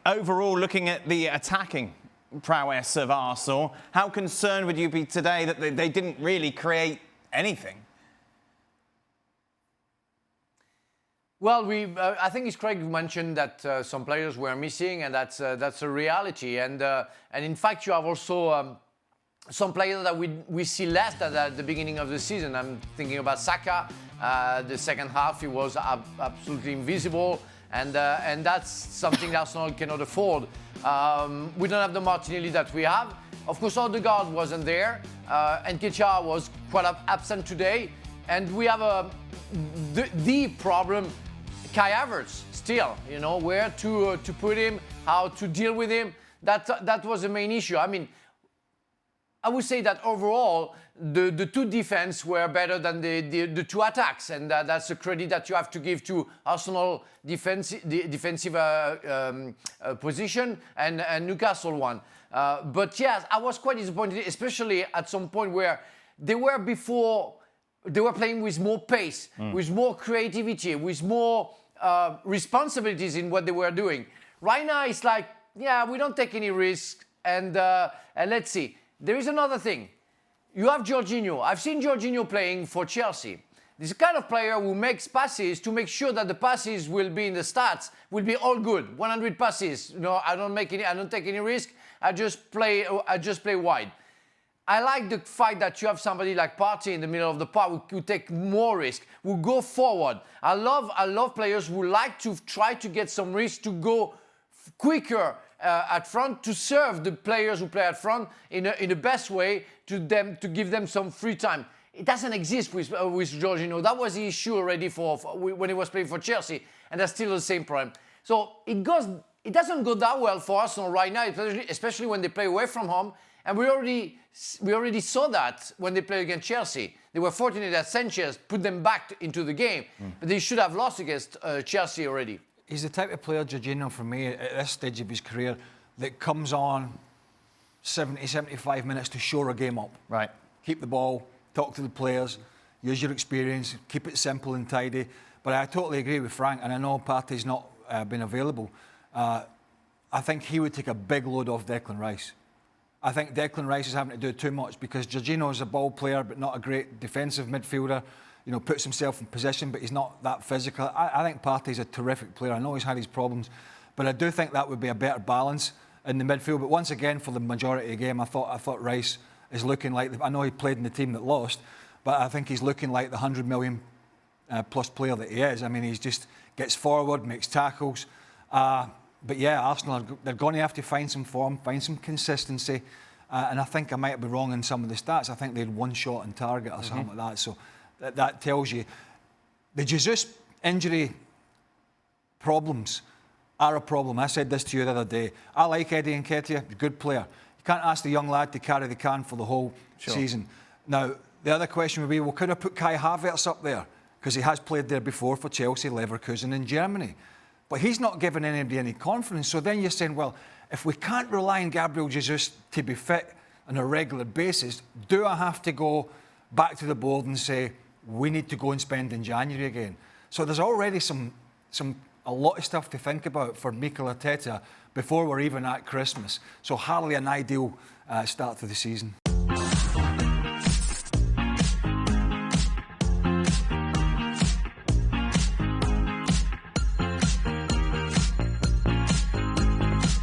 overall, looking at the attacking prowess of Arsenal, how concerned would you be today that they didn't really create anything? Well, I think it's Craig mentioned that some players were missing, and that's a reality. And in fact, you have also some players that we see less than at the beginning of the season. I'm thinking about Saka. The second half, he was absolutely invisible, and that's something Arsenal cannot afford. We don't have the Martinelli that we have. Of course, Odegaard wasn't there, and Nketiah was quite absent today. And we have the problem, Kai Havertz, still, you know, where to put him, how to deal with him. That was the main issue. I mean, I would say that overall, the two defense were better than the two attacks, and that's a credit that you have to give to Arsenal defensive position and Newcastle one. But yes, I was quite disappointed, especially at some point where they were playing with more pace, with more creativity, with more responsibilities in what they were doing. Right now, it's like, yeah, we don't take any risk, and let's see. There is another thing. You have Jorginho. I've seen Jorginho playing for Chelsea. This is the kind of player who makes passes to make sure that the passes will be in the stats, will be all good. 100 passes. You know, I don't take any risk. I just play wide. I like the fact that you have somebody like Partey in the middle of the park who take more risk, who go forward. I love players who like to try to get some risk, to go quicker at front, to serve the players who play at front in the best way, to give them some free time. It doesn't exist with Jorginho. That was the issue already when he was playing for Chelsea, and that's still the same problem. So it doesn't go that well for Arsenal right now, especially when they play away from home. And we already saw that when they played against Chelsea. They were fortunate that Sanchez put them back into the game, but they should have lost against Chelsea already. He's the type of player, Jorginho, for me, at this stage of his career, that comes on 70, 75 minutes to shore a game up. Right. Keep the ball, talk to the players, use your experience, keep it simple and tidy. But I totally agree with Frank, and I know Partey's not been available. I think he would take a big load off Declan Rice. I think Declan Rice is having to do too much because Jorginho is a ball player but not a great defensive midfielder. You know, puts himself in position, but he's not that physical. I think Partey's a terrific player. I know he's had his problems, but I do think that would be a better balance in the midfield. But once again, for the majority of the game, I thought Rice is looking like, I know he played in the team that lost, but I think he's looking like the 100 million plus player that he is. I mean, he just gets forward, makes tackles. But yeah, Arsenal, they're going to have to find some form, find some consistency. And I think I might be wrong in some of the stats. I think they had one shot on target or something like that. So that tells you the Jesus injury problems are a problem. I said this to you the other day. I like Eddie Nketiah, good player. You can't ask the young lad to carry the can for the whole season. Now, the other question would be, well, could I put Kai Havertz up there? Because he has played there before for Chelsea, Leverkusen and Germany. But he's not giving anybody any confidence. So then you're saying, well, if we can't rely on Gabriel Jesus to be fit on a regular basis, do I have to go back to the board and say, we need to go and spend in January again? So there's already a lot of stuff to think about for Mikel Arteta before we're even at Christmas. So hardly an ideal start to the season.